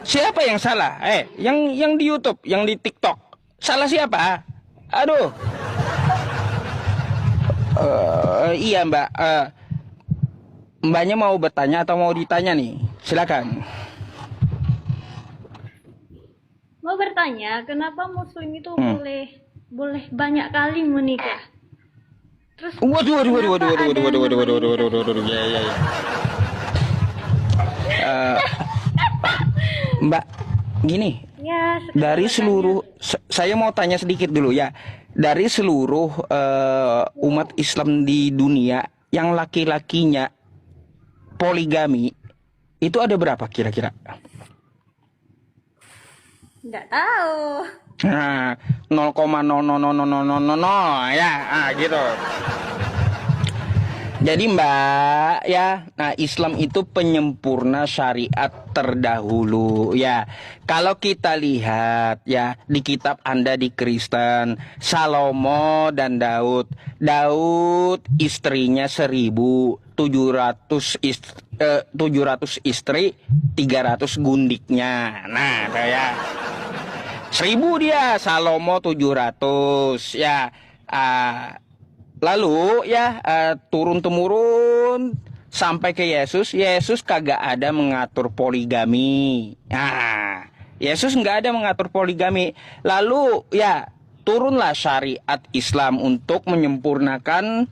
Siapa yang salah? Yang di YouTube, yang di TikTok. Salah siapa? Aduh. Iya Mbak. Mbaknya mau bertanya atau mau ditanya nih? Silakan. Mau bertanya, kenapa Muslim itu Hmm. boleh banyak kali menikah? Terus Waduh. kenapa ada yang namanya Waduh. Ya. Eh, Mbak, gini. ya Dari bertanya. seluruh, saya mau tanya sedikit dulu ya. Dari seluruh umat Islam di dunia yang laki-lakinya poligami, itu ada berapa kira-kira? Nggak tahu. Nah, 0,0000000 ya, gitu. Jadi Mbak ya, nah Islam itu penyempurna syariat terdahulu ya. Kalau kita lihat ya di kitab Anda di Kristen, Salomo dan Daud. Daud istrinya 700 istri, 300 gundiknya. Nah, ya. 1.000 dia, Salomo 700 ya. Ah, Lalu ya turun temurun sampai ke Yesus. Yesus kagak ada mengatur poligami. Nah, Yesus nggak ada mengatur poligami. Lalu ya turunlah syariat Islam untuk menyempurnakan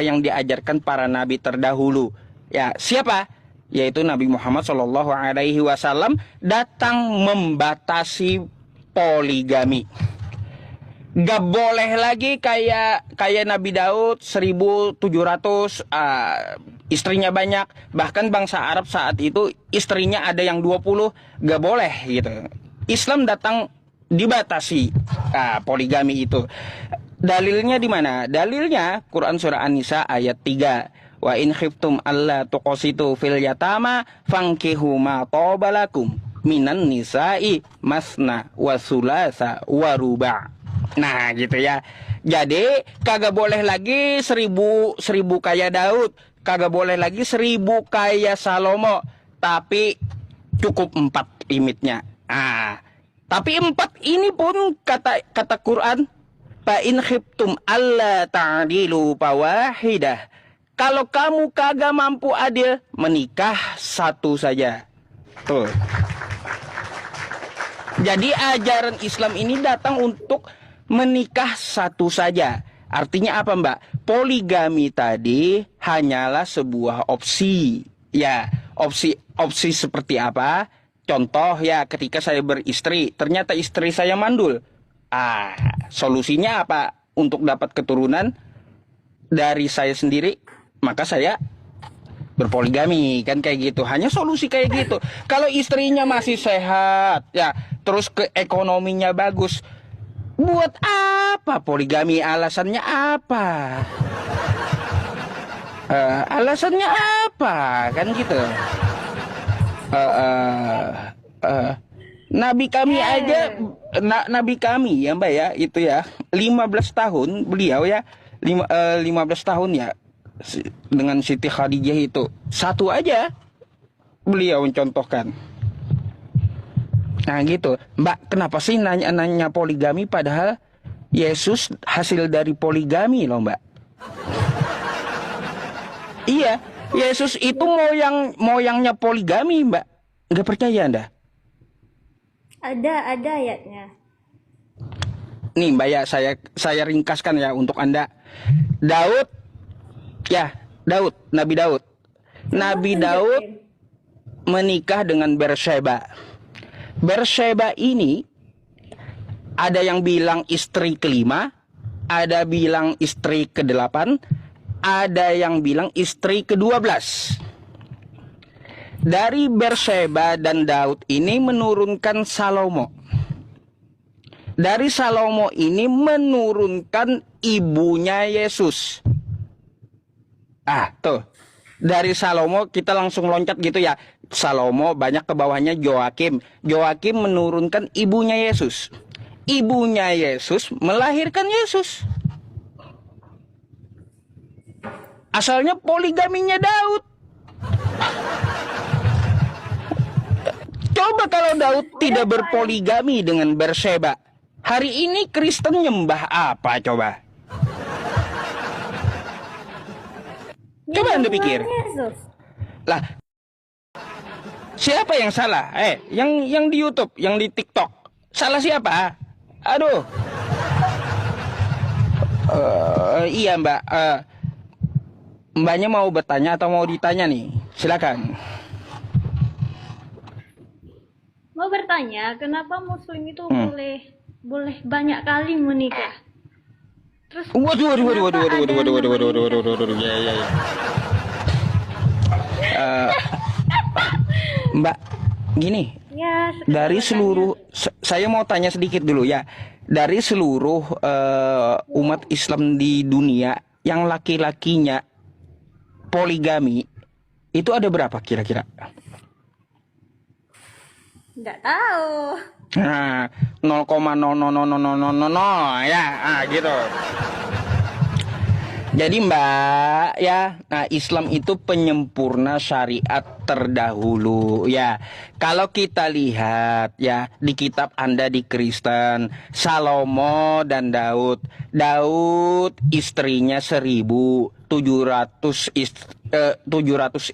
yang diajarkan para nabi terdahulu. Ya siapa? Yaitu Nabi Muhammad SAW datang membatasi poligami. Gak boleh lagi kayak Nabi Daud 1.700 istrinya banyak. Bahkan bangsa Arab saat itu istrinya ada yang 20. Gak boleh gitu. Islam datang dibatasi poligami itu. Dalilnya di mana? Dalilnya Quran surah An-Nisa ayat 3. Wa in khiftum alla tuqsitu fil yatama fankihu ma tobalakum minan nisa'i masna wa sulasa wa ruba'. Nah gitu ya. Jadi kagak boleh lagi 1.000 kayak Daud, kagak boleh lagi 1.000 kayak Salomo, tapi cukup 4 limitnya. Tapi 4 ini pun kata Quran, fa in khiftum alla ta'dilu fawahidah. Kalau kamu kagak mampu adil, menikah satu saja. Tuh. Jadi ajaran Islam ini datang untuk menikah satu saja. Artinya apa Mbak? Poligami tadi hanyalah sebuah opsi. Ya, opsi seperti apa? Contoh ya ketika saya beristri, ternyata istri saya mandul. Solusinya apa? Untuk dapat keturunan dari saya sendiri, maka saya berpoligami kan kayak gitu. Hanya solusi kayak gitu. Kalau istrinya masih sehat ya, terus ke ekonominya bagus, buat apa poligami? Alasannya apa? Alasannya apa? Kan gitu. Nabi kami aja, Nabi kami ya Mbak ya, itu ya 15 tahun beliau ya, 15 tahun ya dengan Siti Khadijah itu satu aja beliau mencontohkan. Nah gitu Mbak, kenapa sih nanya poligami padahal Yesus hasil dari poligami loh Mbak. Iya, Yesus itu moyangnya poligami Mbak. Nggak percaya Anda? Ada ayatnya. Nih Mbak ya, saya ringkaskan ya untuk Anda. Daud ya, Nabi Daud. Nabi Daud menikah dengan Bersheba. Bersheba ini ada yang bilang istri kelima, ada bilang istri ke-8, ada yang bilang istri ke-12. Dari Bersheba dan Daud ini menurunkan Salomo. Dari Salomo ini menurunkan ibunya Yesus. Tuh. Dari Salomo kita langsung loncat gitu ya. Salomo banyak ke bawahnya Joakim. Joakim menurunkan ibunya Yesus. Ibunya Yesus melahirkan Yesus. Asalnya poligaminya Daud. Coba kalau Daud tidak berpoligami dengan Berseba, hari ini Kristen nyembah apa coba? Coba Anda pikir. Yesus. Lah, siapa yang salah? Yang di YouTube, yang di TikTok, salah siapa? Aduh. Iya Mbak. Mbaknya mau bertanya atau mau ditanya nih? Silakan. Mau bertanya, kenapa Muslim itu boleh banyak kali menikah? Terus Waduh. kenapa ada yang menikah? Ya. Mbak, gini. Ya, Dari bertanya. seluruh, saya mau tanya sedikit dulu ya. Dari seluruh umat Islam di dunia yang laki-lakinya poligami, itu ada berapa kira-kira? Nggak tahu. Nah, 0,0000000 ya, gitu. Jadi Mbak ya, nah Islam itu penyempurna syariat terdahulu ya. Kalau kita lihat ya di kitab Anda di Kristen, Salomo dan Daud. Daud istrinya 1.700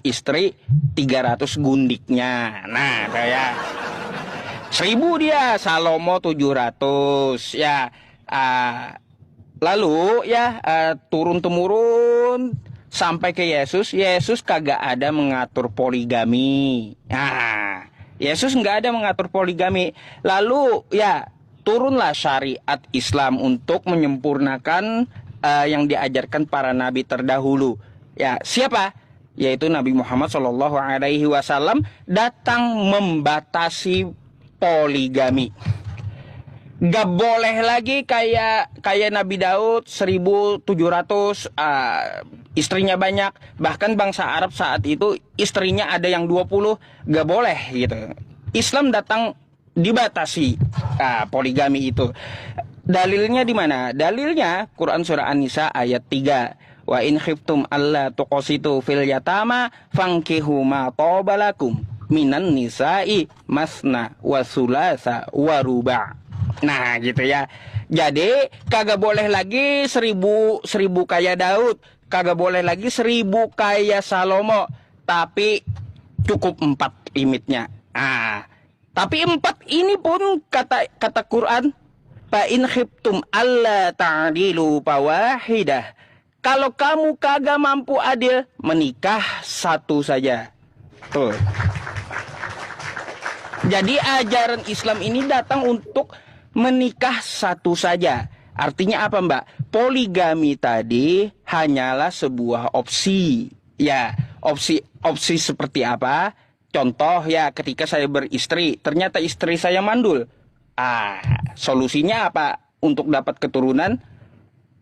istri, 300 gundiknya. Nah, kayak 1.000 dia, Salomo 700 ya. Lalu ya turun-temurun sampai ke Yesus. Yesus kagak ada mengatur poligami. Nah, Yesus nggak ada mengatur poligami. Lalu ya turunlah syariat Islam untuk menyempurnakan yang diajarkan para nabi terdahulu. Ya siapa? Yaitu Nabi Muhammad SAW datang membatasi poligami. Gak boleh lagi kayak Nabi Daud 1.700 istrinya banyak. Bahkan bangsa Arab saat itu istrinya ada yang 20. Gak boleh gitu. Islam datang dibatasi poligami itu. Dalilnya di mana? Dalilnya Quran surah An-Nisa ayat 3. Wa in khiftum alla tuqsitu fil yatama fankihu ma tobalakum minan nisa'i masna wa sulasa wa ruba'. Nah gitu ya. Jadi kagak boleh lagi 1.000 kayak Daud, kagak boleh lagi 1.000 kayak Salomo, tapi cukup 4 limitnya. Tapi 4 ini pun kata Quran, fa in khiftum alla ta'dilu fawahidah. Kalau kamu kagak mampu adil, menikah satu saja. Tuh. Jadi ajaran Islam ini datang untuk menikah satu saja. Artinya apa Mbak? Poligami tadi hanyalah sebuah opsi. Ya, opsi seperti apa? Contoh ya, ketika saya beristri, ternyata istri saya mandul. Solusinya apa? Untuk dapat keturunan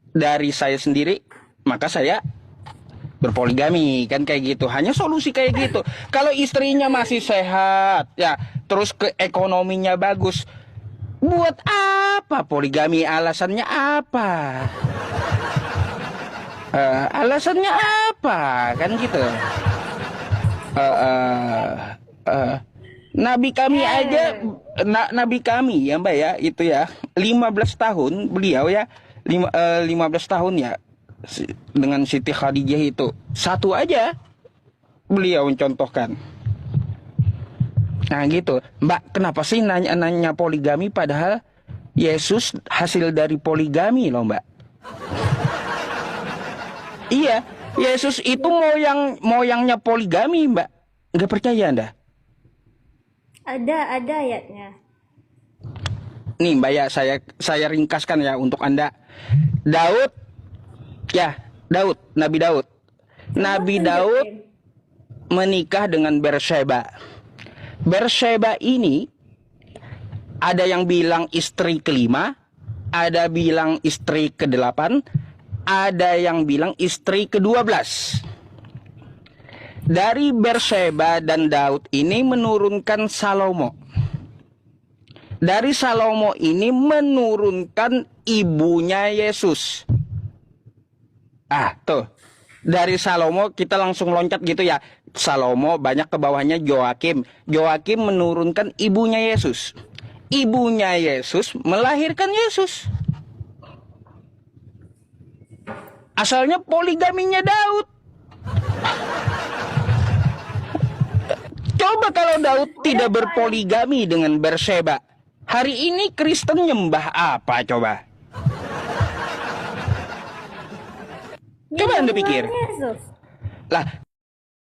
dari saya sendiri, maka saya berpoligami, kan kayak gitu. Hanya solusi kayak gitu. Kalau istrinya masih sehat, ya, terus ekonominya bagus, buat apa poligami? Alasannya apa? Alasannya apa? Kan gitu. Nabi kami aja, Nabi kami ya Mbak ya, itu ya 15 tahun beliau ya, 15 tahun ya dengan Siti Khadijah itu. Satu aja beliau mencontohkan. Nah gitu, Mbak, kenapa sih nanya poligami padahal Yesus hasil dari poligami loh Mbak. Iya, Yesus itu moyangnya poligami Mbak. Nggak percaya Anda? Ada ayatnya. Nih Mbak ya, saya ringkaskan ya untuk Anda. Daud, Nabi Daud. Nabi Daud menikah dengan Berseba. Berseba ini ada yang bilang istri kelima, ada bilang istri ke-8, ada yang bilang istri ke-12. Dari Berseba dan Daud ini menurunkan Salomo. Dari Salomo ini menurunkan ibunya Yesus. Tuh. Dari Salomo kita langsung loncat gitu ya. Salomo, banyak ke bawahnya Joakim. Joakim menurunkan ibunya Yesus. Ibunya Yesus melahirkan Yesus. Asalnya poligaminya Daud. Coba kalau Daud tidak berpoligami dengan Berseba, hari ini Kristen nyembah apa coba? Coba Anda pikir. Yesus. Lah,